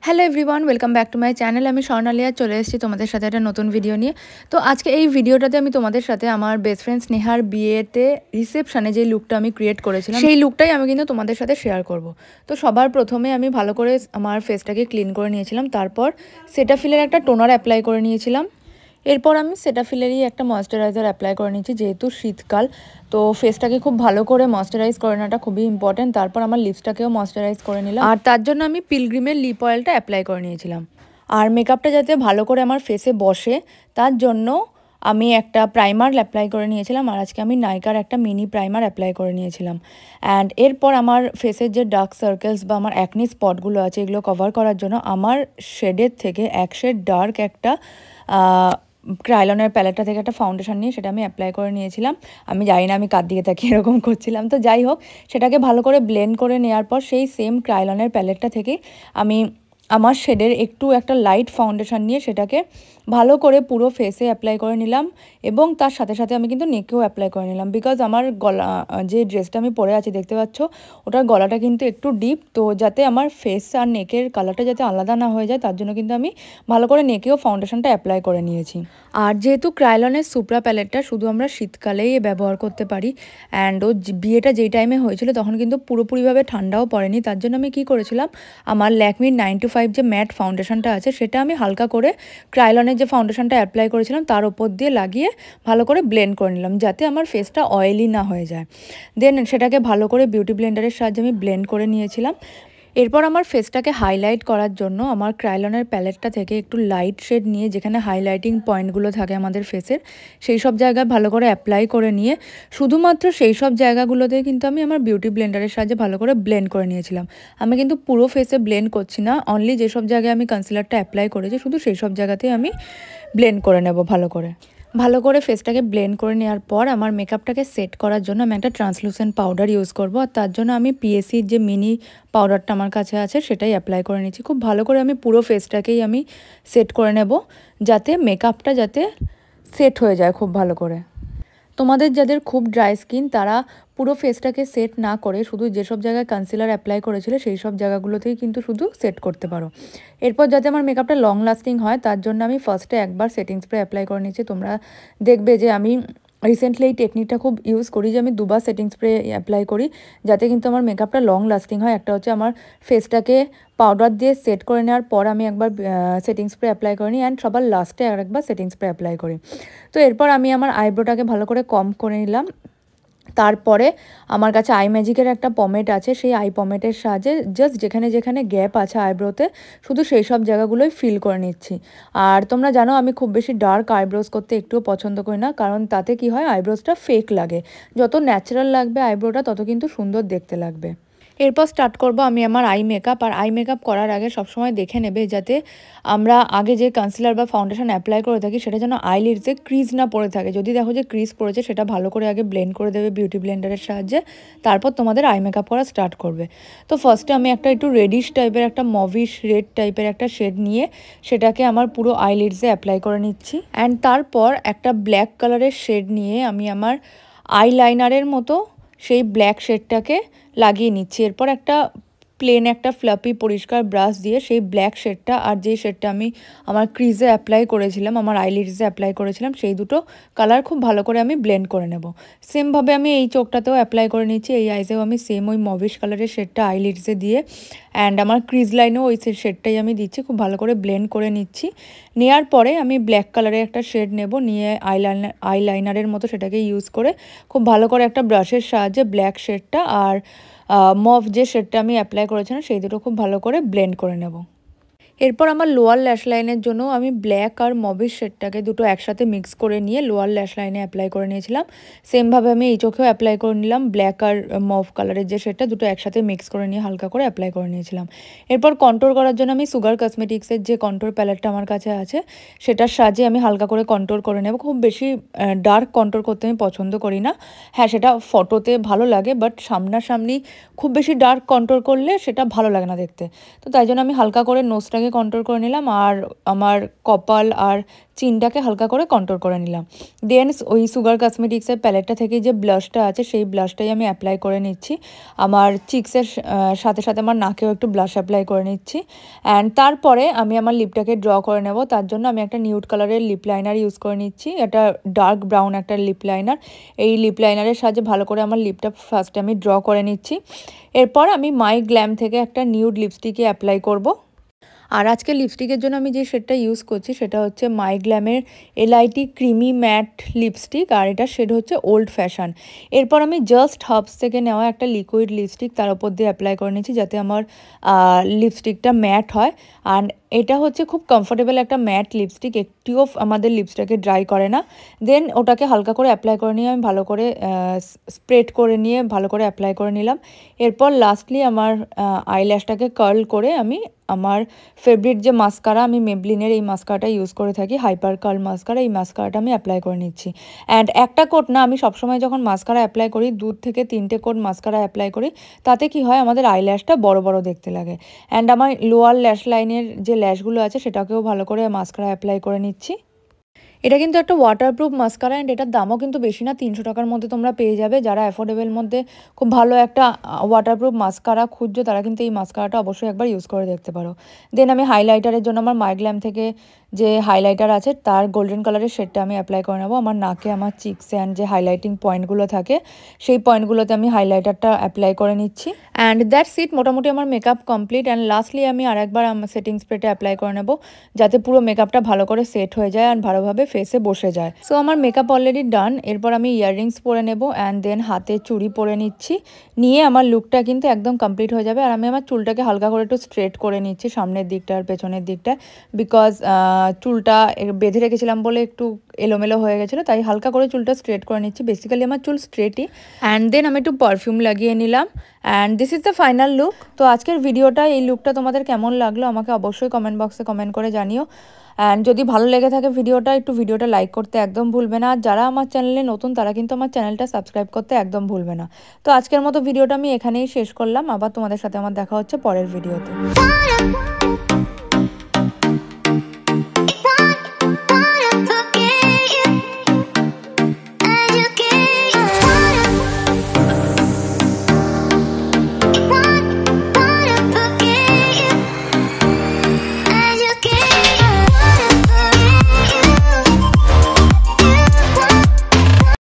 Hello everyone, welcome back to my channel. আমি স্বর্ণালিয়া চলে এসেছি তোমাদের সাথে একটা নতুন ভিডিও নিয়ে। তো আজকে এই ভিডিওটাতে আমি তোমাদের সাথে আমার বেস্ট ফ্রেন্ড স্নেহার বিয়েতে রিসেপশনে যে লুকটা আমি ক্রিয়েট করেছিলাম সেই লুকটাই আমি কিন্তু তোমাদের সাথে শেয়ার করব। তো সবার প্রথমে আমি ভালো করে আমার ফেসটাকে ক্লিন করে নিয়েছিলাম, তারপর সেটাফিলের একটা টোনার অ্যাপ্লাই করে নিয়েছিলাম। এরপর আমি সেটাফিলেরই একটা ময়েশ্চারাইজার অ্যাপ্লাই করে নিয়েছি, যেহেতু শীতকাল তো ফেসটাকে খুব ভালো করে ময়েশ্চারাইজ করে নেওয়াটা খুবই ইম্পর্টেন্ট। তারপর আমার লিপসটাকেও ময়েশ্চারাইজ করে নিলাম, আর তার জন্য আমি পিলগ্রিমের লিপ অয়েলটা অ্যাপ্লাই করে নিয়েছিলাম। আর মেকআপটা যাতে ভালো করে আমার ফেসে বসে তার জন্য আমি একটা প্রাইমার অ্যাপ্লাই করে নিয়েছিলাম, আর আজকে আমি নাইকার একটা মিনি প্রাইমার অ্যাপ্লাই করে নিয়েছিলাম। অ্যান্ড এরপর আমার ফেসের যে ডার্ক সার্কেলস বা আমার অ্যাকনি স্পটগুলো আছে এগুলো কভার করার জন্য আমার শেডের থেকে এক শেড ডার্ক একটা ক্রাইলনের প্যালেটটা থেকে একটা ফাউন্ডেশন নিয়ে সেটা আমি অ্যাপ্লাই করে নিয়েছিলাম। আমি জানি না আমি কার দিকে তাকিয়ে এরকম করছিলাম, তো যাই হোক, সেটাকে ভালো করে ব্লেন্ড করে নেওয়ার পর সেই সেম ক্রাইলনের প্যালেটটা থেকে আমি আমার শেডের একটু একটা লাইট ফাউন্ডেশন নিয়ে সেটাকে ভালো করে পুরো ফেসে অ্যাপ্লাই করে নিলাম, এবং তার সাথে সাথে আমি কিন্তু নেকেও অ্যাপ্লাই করে নিলাম। বিকজ আমার গলা, যে ড্রেসটা আমি পরে আছি দেখতে পাচ্ছ, ওটার গলাটা কিন্তু একটু ডিপ, তো যাতে আমার ফেস আর নেকের কালারটা যাতে আলাদা না হয়ে যায় তার জন্য কিন্তু আমি ভালো করে নেকেও ফাউন্ডেশনটা অ্যাপ্লাই করে নিয়েছি। আর যেহেতু ক্রাইলনের সুপ্রা প্যালেটটা শুধু আমরা শীতকালেই ব্যবহার করতে পারি, অ্যান্ড ও বিয়েটা যেই টাইমে হয়েছিল তখন কিন্তু পুরোপুরিভাবে ঠান্ডাও পড়েনি, তার জন্য আমি কি করেছিলাম, আমার ল্যাকমির 925 যে ম্যাট ফাউন্ডেশনটা আছে সেটা আমি হালকা করে ক্রাইলনের যে ফাউন্ডেশনটা অ্যাপ্লাই করেছিলাম তার উপর দিয়ে লাগিয়ে ভালো করে ব্লেন্ড করে নিলাম, যাতে আমার ফেসটা অয়েলি না হয়ে যায়। দেন সেটাকে ভালো করে বিউটি ব্লেন্ডারের সাহায্যে আমি ব্লেন্ড করে নিয়েছিলাম। এরপর আমার ফেসটাকে হাইলাইট করার জন্য আমার ক্রাইলনের প্যালেটটা থেকে একটু লাইট শেড নিয়ে, যেখানে হাইলাইটিং পয়েন্টগুলো থাকে আমাদের ফেসের, সেই সব জায়গায় ভালো করে অ্যাপ্লাই করে নিয়ে শুধুমাত্র সেই সব জায়গাগুলোতে কিন্তু আমি আমার বিউটি ব্লেন্ডারের সাহায্যে ভালো করে ব্লেন্ড করে নিয়েছিলাম। আমি কিন্তু পুরো ফেসে ব্লেন্ড করছি না, অনলি যেসব জায়গায় আমি কনসিলারটা অ্যাপ্লাই করেছি শুধু সেই সব জায়গাতেই আমি ব্লেন্ড করে নেব। ভালো করে ফেসটাকে ব্লেন্ড করে নেওয়ার পর আমার মেকআপটাকে সেট করার জন্য আমি একটা ট্রান্সলুসেন্ট পাউডার ইউজ করব, আর তার জন্য আমি পিএসির যে মিনি পাউডারটা আমার কাছে আছে সেটাই অ্যাপ্লাই করে নিচ্ছি। খুব ভালো করে আমি পুরো ফেসটাকেই আমি সেট করে নেব, যাতে মেকআপটা যাতে সেট হয়ে যায় খুব ভালো করে। তোমাদের যাদের খুব ড্রাই স্কিন তারা পুরো ফেসটাকে সেট না করে শুধু যেসব জায়গায় কনসিলার অ্যাপ্লাই করেছিল সেই সব জায়গাগুলোতেই কিন্তু শুধু সেট করতে পারো। এরপর যাতে আমার মেকআপটা লং লাস্টিং হয় তার জন্য আমি ফার্স্টে একবার সেটিং স্প্রে অ্যাপ্লাই করে নিচ্ছি। তোমরা দেখবে যে আমি রিসেন্টলি এই টেকনিকটা খুব ইউজ করি, যে আমি দুবার সেটিং স্প্রে অ্যাপ্লাই করি যাতে কিন্তু আমার মেকআপটা লং লাস্টিং হয়। একটা হচ্ছে আমার ফেসটাকে পাউডার দিয়ে সেট করে নেওয়ার পর আমি একবার সেটিং স্প্রে অ্যাপ্লাই করে নিই, অ্যান্ড সবার লাস্টে আরেকবার সেটিং স্প্রে অ্যাপ্লাই করি। তো এরপর আমি আমার আইব্রোটাকে ভালো করে কম করে নিলাম। তারপরে আমার কাছে আই ম্যাজিকের একটা পমেট আছে, সেই আই পমেটের সাহায্যে জাস্ট যেখানে যেখানে গ্যাপ আছে আইব্রোতে শুধু সেই সব জায়গাগুলোই ফিল করে নিচ্ছি। আর তোমরা জানো আমি খুব বেশি ডার্ক আইব্রোজ করতে একটুও পছন্দ করি না, কারণ তাতে কি হয়, আইব্রোজটা ফেক লাগে। যত ন্যাচারাল লাগবে আইব্রোটা তত কিন্তু সুন্দর দেখতে লাগবে। এরপর স্টার্ট করব আমি আমার আই মেকআপ। আর আই মেকআপ করার আগে সবসময় দেখে নেবে যাতে আমরা আগে যে কনসিলার বা ফাউন্ডেশন অ্যাপ্লাই করে থাকি সেটা যেন আইলিডসে ক্রিজ না পড়ে থাকে। যদি দেখো যে ক্রিজ পড়েছে সেটা ভালো করে আগে ব্লেন্ড করে দেবে বিউটি ব্লেন্ডারের সাহায্যে, তারপর তোমাদের আই মেকআপ করা স্টার্ট করবে। তো ফার্স্টে আমি একটা একটু রেডিশ টাইপের একটা মভিশ রেড টাইপের একটা শেড নিয়ে সেটাকে আমার পুরো আইলিডসে অ্যাপ্লাই করে নিচ্ছি। অ্যান্ড তারপর একটা ব্ল্যাক কালারের শেড নিয়ে আমি আমার আইলাইনারের মতো সেই ব্ল্যাক শেডটাকে লাগিয়ে নিচ্ছি। এরপর একটা প্লেন একটা ফ্লাপি পরিষ্কার ব্রাশ দিয়ে সেই ব্ল্যাক শেডটা আর যেই শেডটা আমি আমার ক্রিজে অ্যাপ্লাই করেছিলাম, আমার আইলিডসে অ্যাপ্লাই করেছিলাম, সেই দুটো কালার খুব ভালো করে আমি ব্লেন্ড করে নেব। সেমভাবে আমি এই চোখটাতেও অ্যাপ্লাই করে নিচ্ছি, এই আইসেও আমি সেম ওই মভিশ কালারের শেডটা আইলিডসে দিয়ে, অ্যান্ড আমার ক্রিজ লাইনেও ওই শেডটাই আমি দিচ্ছি, খুব ভালো করে ব্লেন্ড করে নিচ্ছি। নেওয়ার পরে আমি ব্ল্যাক কালারের একটা শেড নেব, নিয়ে আইলাইনারের মতো সেটাকে ইউজ করে খুব ভালো করে একটা ব্রাশের সাহায্যে ব্ল্যাক শেডটা আর মভ যে শেডটা আমি অ্যাপ্লাই করেছিলাম সেই দুটো খুব ভালো করে ব্লেন্ড করে নেব। এরপর আমার লোয়ার ল্যাশ লাইনের জন্য আমি ব্ল্যাক আর মভিশ শেডটাকে দুটো একসাথে মিক্স করে নিয়ে লোয়ার ল্যাশ লাইনে অ্যাপ্লাই করে নিয়েছিলাম। সেমভাবে আমি এই চোখেও অ্যাপ্লাই করে নিলাম, ব্ল্যাক আর মভ কালারের যে শেডটা দুটো একসাথে মিক্স করে নিয়ে হালকা করে অ্যাপ্লাই করে নিয়েছিলাম। এরপর কন্ট্রোর করার জন্য আমি সুগার কসমেটিক্সের যে কন্ট্রোর প্যালেটটা আমার কাছে আছে সেটার সাহায্যে আমি হালকা করে কন্ট্রোর করে নেব। খুব বেশি ডার্ক কন্ট্রোর করতে আমি পছন্দ করি না। হ্যাঁ, সেটা ফটোতে ভালো লাগে, বাট সামনাসামনি খুব বেশি ডার্ক কন্ট্রোর করলে সেটা ভালো লাগে না দেখতে। তো তাই জন্য আমি হালকা করে নোজটাকে আইটাকে কন্ট্রোল করে নিলাম আর আমার কপাল আর চিনটাকে হালকা করে কন্ট্রোল করে নিলাম। দেন ওই সুগার কসমেটিক্সের প্যালেটটা থেকে যে ব্লাশটা আছে সেই ব্লাশটাই আমি অ্যাপ্লাই করে নিচ্ছি। আমার চিক্সের সাথে সাথে আমার নাকেও একটু ব্লাশ অ্যাপ্লাই করে নিচ্ছি। অ্যান্ড তারপরে আমি আমার লিপটাকে ড্র করে নেব। তার জন্য আমি একটা নিউড কালারের লিপ লাইনার ইউজ করে নিচ্ছি। এটা ডার্ক ব্রাউন একটা লিপ লাইনার। এই লিপ লাইনারের সাহায্যে ভালো করে আমার লিপটা ফার্স্টে আমি ড্র করে নিচ্ছি। এরপর আমি মাই গ্ল্যাম থেকে একটা নিউড লিপস্টিকে অ্যাপ্লাই করব। আর আজকে লিপস্টিকের জন্য আমি যে শেডটা ইউজ করছি সেটা হচ্ছে মাই গ্ল্যামের এলআইটি ক্রিমি ম্যাট লিপস্টিক, আর এটা শেড হচ্ছে ওল্ড ফ্যাশন। এরপর আমি জাস্ট হার্বস থেকে নেওয়া একটা লিকুইড লিপস্টিক তার উপর দিয়ে অ্যাপ্লাই করে নিচ্ছি যাতে আমার লিপস্টিকটা ম্যাট হয়। আর এটা হচ্ছে খুব কমফোর্টেবল একটা ম্যাট লিপস্টিক, একটিও আমাদের লিপসটাকে ড্রাই করে না। দেন ওটাকে হালকা করে অ্যাপ্লাই করে নিয়ে আমি ভালো করে স্প্রেড করে নিয়ে ভালো করে অ্যাপ্লাই করে নিলাম। এরপর লাস্টলি আমার আইল্যাশটাকে কার্ল করে আমি আমার ফেভারিট যে মাস্কারা, আমি মেবলিনের এই মাস্কারাটা ইউজ করে থাকি, হাইপার কার্ল মাস্কারা, এই মাস্কারাটা আমি অ্যাপ্লাই করে নিচ্ছি। অ্যান্ড একটা কোট না, আমি সবসময় যখন মাস্কারা অ্যাপ্লাই করি 2 থেকে 3টে কোট মাস্কারা অ্যাপ্লাই করি, তাতে কি হয় আমাদের আইল্যাশটা বড় বড় দেখতে লাগে। অ্যান্ড আমার লোয়ার ল্যাশ লাইনের যে ল্যাশগুলো আছে সেটাকেও ভালো করে মাস্কারা অ্যাপ্লাই করে নিচ্ছি। এটা কিন্তু একটা ওয়াটারপ্রুফ মাস্কারা অ্যান্ড এটার দামও কিন্তু বেশি না, 300 টাকার মধ্যে তোমরা পেয়ে যাবে। যারা অ্যাফোর্ডেবল মধ্যে খুব ভালো একটা ওয়াটারপ্রুফ মাস্কারা খুঁজছো তারা কিন্তু এই মাস্কারাটা অবশ্যই একবার ইউজ করে দেখতে পারো। দেন আমি হাইলাইটারের জন্য আমার মাই গ্ল্যাম থেকে যে হাইলাইটার আছে তার গোল্ডেন কালারের শেডটা আমি অ্যাপ্লাই করে নেবো আমার নাকে, আমার চিক্সে অ্যান্ড যে হাইলাইটিং পয়েন্টগুলো থাকে সেই পয়েন্টগুলোতে আমি হাইলাইটারটা অ্যাপ্লাই করে নিচ্ছি। অ্যান্ড দ্যাটস ইট, মোটামুটি আমার মেকআপ কমপ্লিট। অ্যান্ড লাস্টলি আমি আরেকবার আমার সেটিং স্প্রেটা অ্যাপ্লাই করে নেবো যাতে পুরো মেকআপটা ভালো করে সেট হয়ে যায় আর ভালোভাবে ফেসে বসে যায়। সো আমার মেকআপ অলরেডি ডান। এরপর আমি ইয়াররিংস পরে নেব অ্যান্ড দেন হাতে চুড়ি পরে নিচ্ছি, নিয়ে আমার লুকটা কিন্তু একদম কমপ্লিট হয়ে যাবে। আর আমি আমার চুলটাকে হালকা করে একটু স্ট্রেট করে নিচ্ছি সামনের দিকটা আর পেছনের দিকটা, বিকজ চুলটা বেঁধে রেখেছিলাম বলে একটু এলোমেলো হয়ে গেছিলো, তাই হালকা করে চুলটা স্ট্রেট করে নিচ্ছি। বেসিক্যালি আমার চুল স্ট্রেটই। অ্যান্ড দেন আমি একটু পারফিউম লাগিয়ে নিলাম and this is the final look. তো আজকের ভিডিওটা, এই লুকটা তোমাদের কেমন লাগলো আমাকে অবশ্যই কমেন্ট বক্সে কমেন্ট করে জানিও। অ্যান্ড যদি ভালো লেগে থাকে ভিডিওটা লাইক করতে একদম ভুলবে না। আর যারা আমার চ্যানেলে নতুন তারা কিন্তু আমার চ্যানেলটা সাবস্ক্রাইব করতে একদম ভুলবে না। তো আজকের মতো ভিডিওটা আমি এখানেই শেষ করলাম। আবার তোমাদের সাথে আমার দেখা হচ্ছে পরের ভিডিওতে।